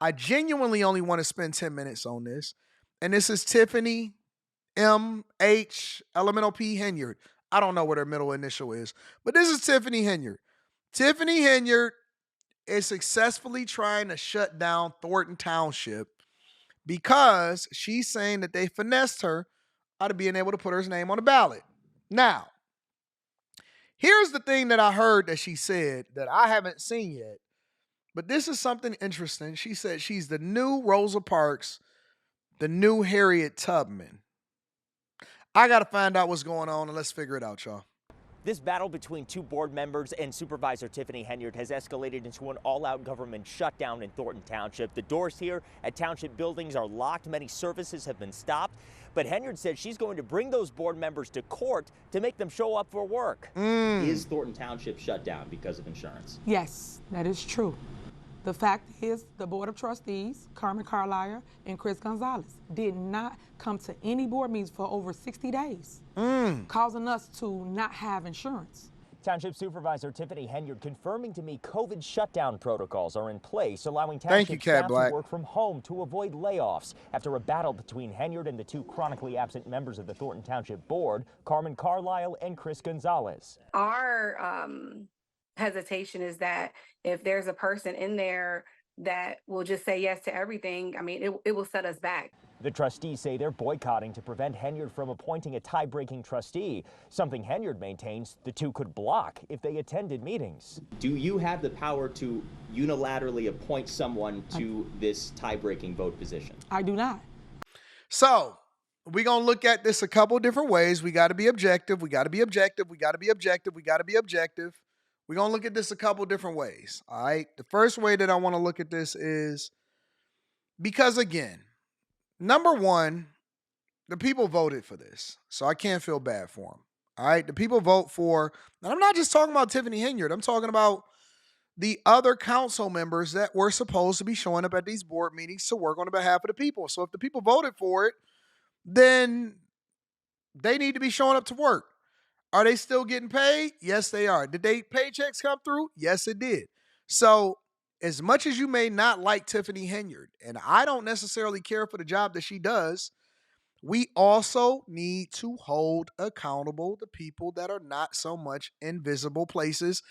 I genuinely only want to spend 10 minutes on this. And this is Tiffany M.H. Elemental P. Henyard. I don't know what her middle initial is, but this is Tiffany Henyard. Tiffany Henyard is successfully trying to shut down Thornton Township because she's saying that they finessed her out of being able to put her name on the ballot. Now, here's the thing that I heard that she said that I haven't seen yet, but this is something interesting. She said she's the new Rosa Parks, the new Harriet Tubman. I got to find out what's going on and let's figure it out, y'all. This battle between two board members and Supervisor Tiffany Henyard has escalated into an all-out government shutdown in Thornton Township. The doors here at Township buildings are locked. Many services have been stopped. But Henyard said she's going to bring those board members to court to make them show up for work. Is Thornton Township shut down because of insurance? Yes, that is true. The fact is, the Board of Trustees, Carmen Carlisle and Chris Gonzalez, did not come to any board meetings for over 60 days, causing us to not have insurance. Township Supervisor Tiffany Henyard confirming to me COVID shutdown protocols are in place, allowing Township staff to work from home to avoid layoffs. After a battle between Henyard and the two chronically absent members of the Thornton Township Board, Carmen Carlisle and Chris Gonzalez. Our hesitation is that if there's a person in there that will just say yes to everything, I mean, it will set us back. The trustees say they're boycotting to prevent Henyard from appointing a tie-breaking trustee, something Henyard maintains the two could block if they attended meetings. Do you have the power to unilaterally appoint someone to this tie-breaking vote position? I do not. So we're going to look at this a couple different ways. We got to be objective. We got to be objective. We got to be objective. We got to be objective. We're going to look at this a couple different ways. All right. The first way that I want to look at this is because, again, number one, the people voted for this. So I can't feel bad for them. All right. The people vote for, and I'm not just talking about Tiffany Henyard. I'm talking about the other council members that were supposed to be showing up at these board meetings to work on behalf of the people. So if the people voted for it, then they need to be showing up to work. Are they still getting paid? Yes, they are. Did they paychecks come through? Yes, it did. So as much as you may not like Tiffany Henyard, and I don't necessarily care for the job that she does, we also need to hold accountable the people that are not so much in visible places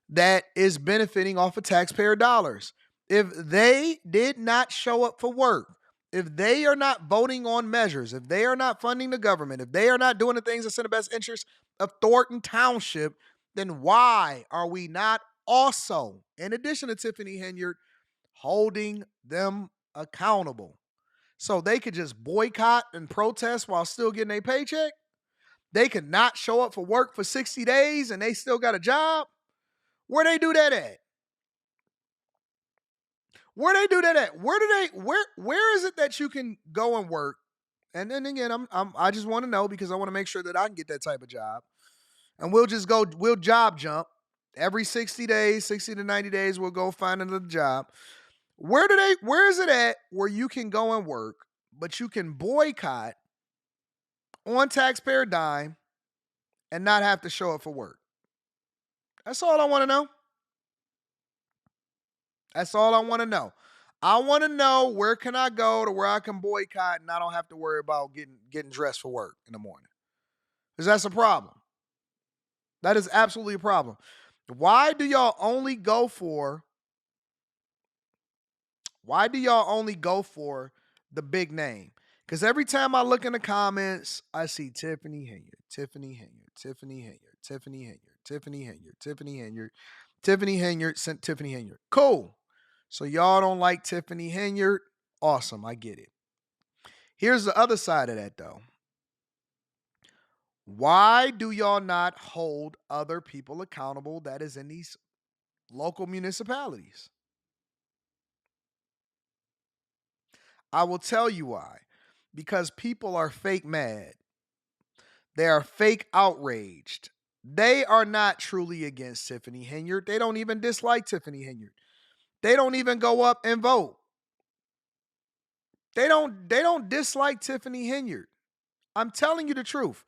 that is benefiting off of taxpayer dollars. If they did not show up for work, if they are not voting on measures, if they are not funding the government, if they are not doing the things that's in the best interest of Thornton Township, then why are we not also, in addition to Tiffany Henyard, holding them accountable? So they could just boycott and protest while still getting a paycheck? They could not show up for work for 60 days and they still got a job? Where they do that at? Where they do that at? Where is it that you can go and work? And then again, I just want to know because I want to make sure that I can get that type of job. And we'll job jump every 60 days, 60 to 90 days, we'll go find another job. Where is it at where you can go and work, but you can boycott on taxpayer dime and not have to show up for work? That's all I want to know. That's all I want to know. I want to know where can I go to where I can boycott and I don't have to worry about getting dressed for work in the morning. Because that's a problem. That is absolutely a problem. Why do y'all only go for the big name? Because every time I look in the comments, I see Tiffany Henyard, Tiffany Henyard, Tiffany Henyard, Tiffany Henyard, Tiffany Henyard, Tiffany Henyard, Tiffany Henyard, sent Tiffany Henyard. Cool. So y'all don't like Tiffany Henyard? Awesome, I get it. Here's the other side of that, though. Why do y'all not hold other people accountable that is in these local municipalities? I will tell you why. Because people are fake mad. They are fake outraged. They are not truly against Tiffany Henyard. They don't even dislike Tiffany Henyard. They don't even go up and vote. They don't dislike Tiffany Henyard. I'm telling you the truth.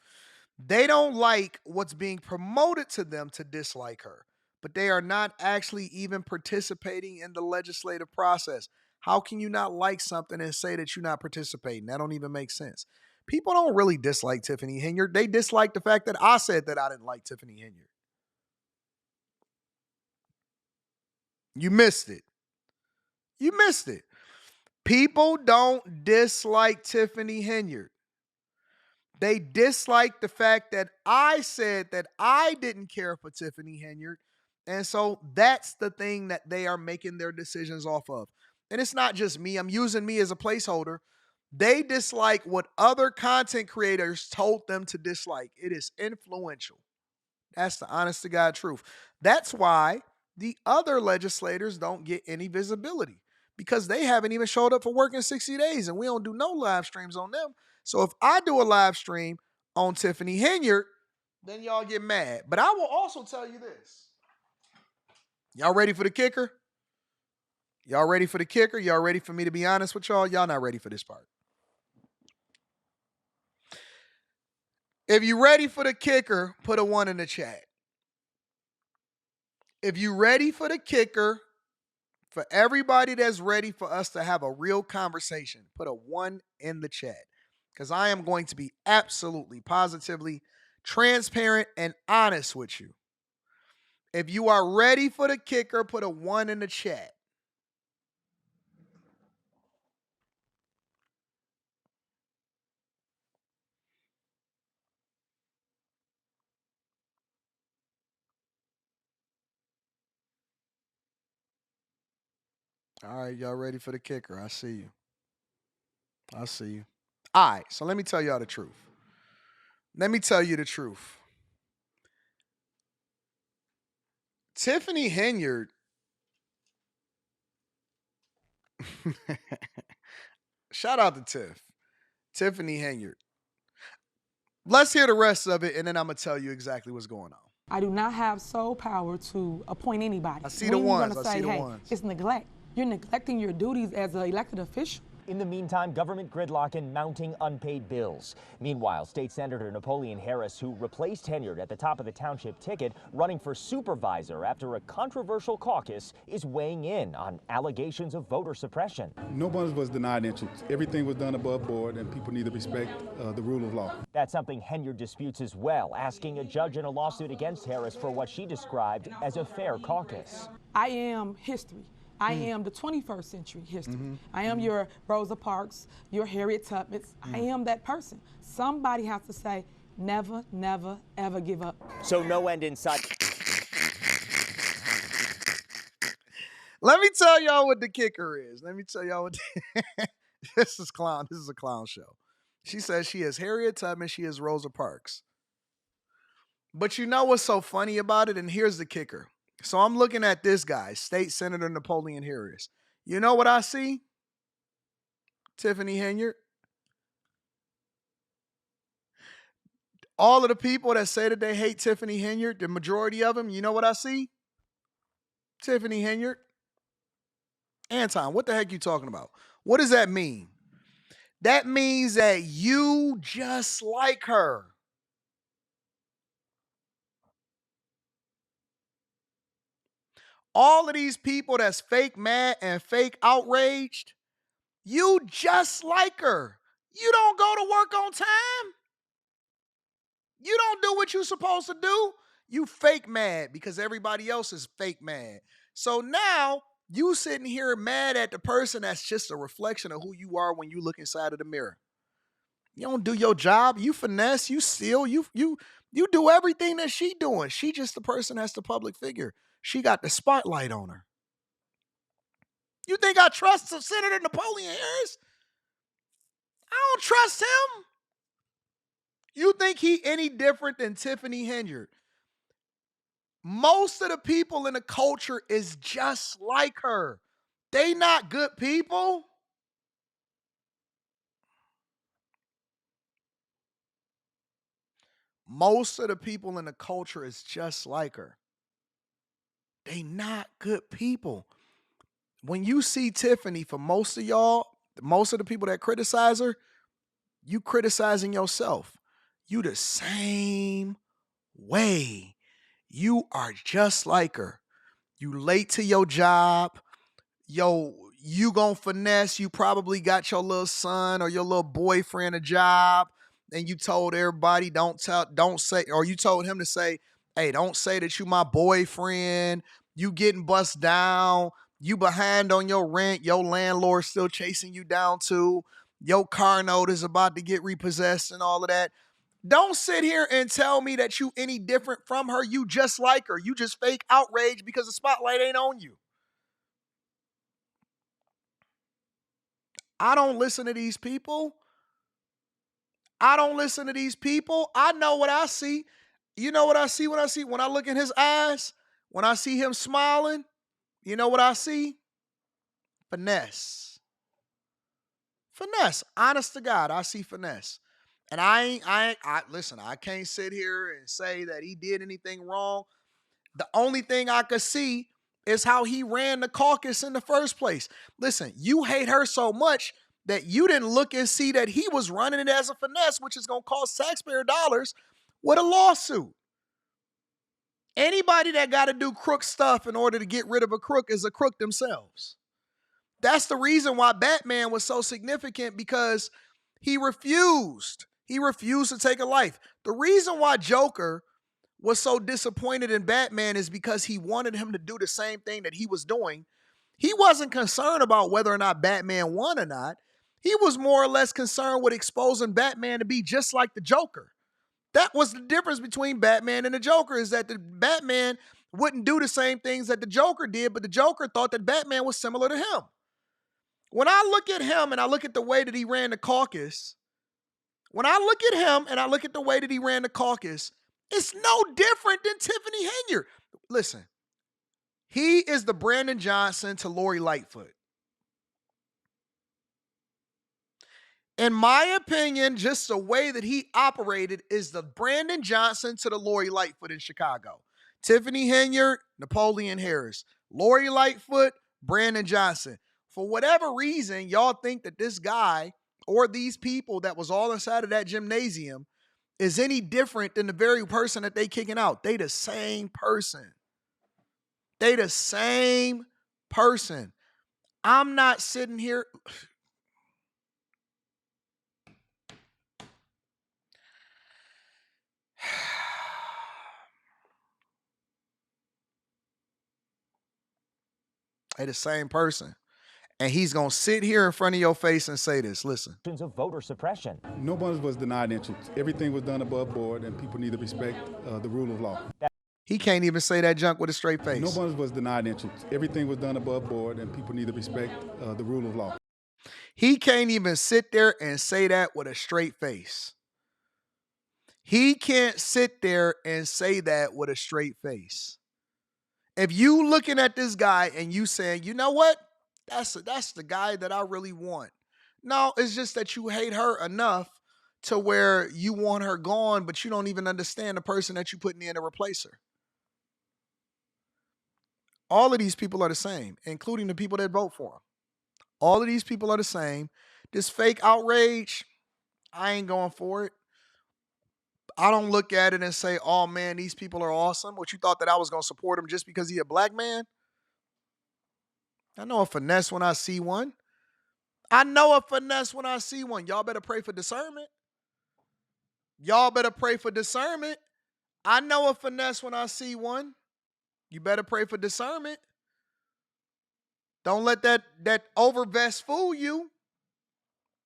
They don't like what's being promoted to them to dislike her, but they are not actually even participating in the legislative process. How can you not like something and say that you're not participating? That don't even make sense. People don't really dislike Tiffany Henyard. They dislike the fact that I said that I didn't like Tiffany Henyard. You missed it. You missed it. People don't dislike Tiffany Henyard. They dislike the fact that I said that I didn't care for Tiffany Henyard. And so that's the thing that they are making their decisions off of. And it's not just me. I'm using me as a placeholder. They dislike what other content creators told them to dislike. It is influential. That's the honest to God truth. That's why the other legislators don't get any visibility, because they haven't even showed up for work in 60 days and we don't do no live streams on them. So if I do a live stream on Tiffany Henyard, then y'all get mad. But I will also tell you this. Y'all ready for the kicker? Y'all ready for the kicker? Y'all ready for me to be honest with y'all? Y'all not ready for this part. If you're ready for the kicker, put a 1 in the chat. If you're ready for the kicker, for everybody that's ready for us to have a real conversation, put a 1 in the chat. Because I am going to be absolutely, positively transparent and honest with you. If you are ready for the kicker, put a 1 in the chat. All right, y'all ready for the kicker? I see you. I see you. All right, so let me tell y'all the truth. Let me tell you the truth. Tiffany Henyard. Shout out to Tiff. Tiffany Henyard. Let's hear the rest of it, and then I'm going to tell you exactly what's going on. I do not have sole power to appoint anybody. I see the ones. When you're gonna say, hey, it's neglect. You're neglecting your duties as an elected official. In the meantime, government gridlock and mounting unpaid bills. Meanwhile, State Senator Napoleon Harris, who replaced Henyard at the top of the Township ticket, running for supervisor after a controversial caucus, is weighing in on allegations of voter suppression. Nobody was denied entrance. Everything was done above board, and people need to respect the rule of law. That's something Henyard disputes as well, asking a judge in a lawsuit against Harris for what she described as a fair caucus. I am history. I am the 21st century history. I am your Rosa Parks, your Harriet Tubman. I am that person. Somebody has to say, never, never, ever give up. So no end in sight. Let me tell y'all what the kicker is. Let me tell y'all what this is clown. This is a clown show. She says she is Harriet Tubman, she is Rosa Parks. But you know what's so funny about it? And here's the kicker. So I'm looking at this guy, State Senator Napoleon Harris. You know what I see? Tiffany Henyard. All of the people that say that they hate Tiffany Henyard, the majority of them, you know what I see? Tiffany Henyard. Anton, what the heck you talking about? What does that mean? That means that you just like her. All of these people that's fake mad and fake outraged, you just like her. You don't go to work on time. You don't do what you're supposed to do. You fake mad because everybody else is fake mad. So now you sitting here mad at the person that's just a reflection of who you are when you look inside of the mirror. You don't do your job. You finesse, you steal, you do everything that she doing. She just the person that's the public figure. She got the spotlight on her. You think I trust Senator Napoleon Harris? I don't trust him. You think he any different than Tiffany Henyard? Most of the people in the culture is just like her. They not good people. Most of the people in the culture is just like her. They not good people. When you see Tiffany, for most of y'all, most of the people that criticize her, you criticizing yourself. You the same way. You are just like her. You late to your job. you gonna finesse. You probably got your little son or your little boyfriend a job, and you told everybody don't say, or you told him to say, hey, don't say that you my boyfriend. You getting bust down. You behind on your rent. Your landlord still chasing you down too. Your car note is about to get repossessed and all of that. Don't sit here and tell me that you any different from her. You just like her. You just fake outrage because the spotlight ain't on you. I don't listen to these people. I don't listen to these people. I know what I see. You know what I see when I look in his eyes? When I see him smiling, you know what I see? Finesse. Finesse. Honest to God, I see finesse. And listen, I can't sit here and say that he did anything wrong. The only thing I could see is how he ran the caucus in the first place. Listen, you hate her so much that you didn't look and see that he was running it as a finesse, which is going to cost taxpayer dollars with a lawsuit. Anybody that got to do crook stuff in order to get rid of a crook is a crook themselves. That's the reason why Batman was so significant, because he refused. He refused to take a life. The reason why Joker was so disappointed in Batman is because he wanted him to do the same thing that he was doing. He wasn't concerned about whether or not Batman won or not. He was more or less concerned with exposing Batman to be just like the Joker. That was the difference between Batman and the Joker, is that the Batman wouldn't do the same things that the Joker did, but the Joker thought that Batman was similar to him. When I look at him and I look at the way that he ran the caucus, it's no different than Tiffany Henyard. Listen, he is the Brandon Johnson to Lori Lightfoot. In my opinion, just the way that he operated is the Brandon Johnson to the Lori Lightfoot in Chicago. Tiffany Henyard, Napoleon Harris. Lori Lightfoot, Brandon Johnson. For whatever reason, y'all think that this guy or these people that was all inside of that gymnasium is any different than the very person that they kicking out. They the same person. They the same person. I'm not sitting here. They the same person. And he's going to sit here in front of your face and say this. Listen. Of voter suppression. Nobody was denied entrance. Everything was done above board, and people need to respect the rule of law. He can't even say that junk with a straight face. Nobody was denied entrance. Everything was done above board, and people need to respect the rule of law. He can't even sit there and say that with a straight face. He can't sit there and say that with a straight face. If you looking at this guy and you saying, you know what? That's the guy that I really want. No, it's just that you hate her enough to where you want her gone, but you don't even understand the person that you're putting in to replace her. All of these people are the same, including the people that vote for him. All of these people are the same. This fake outrage, I ain't going for it. I don't look at it and say, oh man, these people are awesome. What, you thought that I was going to support him just because he's a black man? I know a finesse when I see one. Y'all better pray for discernment. I know a finesse when I see one. You better pray for discernment. Don't let that overvest fool you.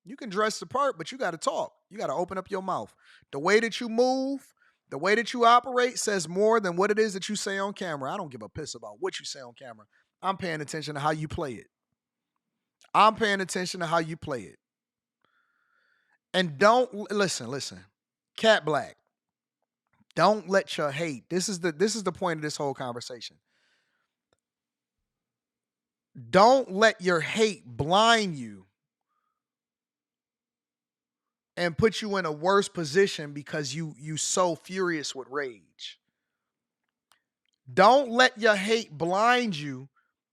You can dress the part, but you got to talk. You got to open up your mouth. The way that you move, the way that you operate says more than what it is that you say on camera. I don't give a piss about what you say on camera. I'm paying attention to how you play it. And don't listen. Cat Black. Don't let your hate. This is the point of this whole conversation. Don't let your hate blind you and put you in a worse position because you so furious with rage. Don't let your hate blind you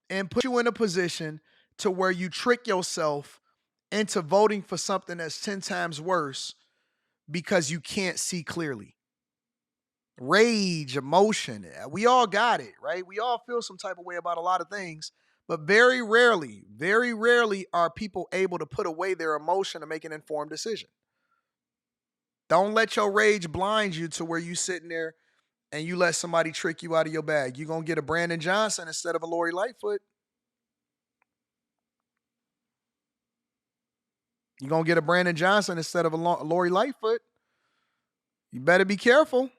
and put you in a position to where you trick yourself into voting for something that's 10 times worse because you can't see clearly. Rage, emotion, we all got it, right? We all feel some type of way about a lot of things, But very rarely are people able to put away their emotion to make an informed decision. Don't let your rage blind you to where you sitting there and you let somebody trick you out of your bag. You're going to get a Brandon Johnson instead of a Lori Lightfoot. You're going to get a Brandon Johnson instead of a Lori Lightfoot. You better be careful.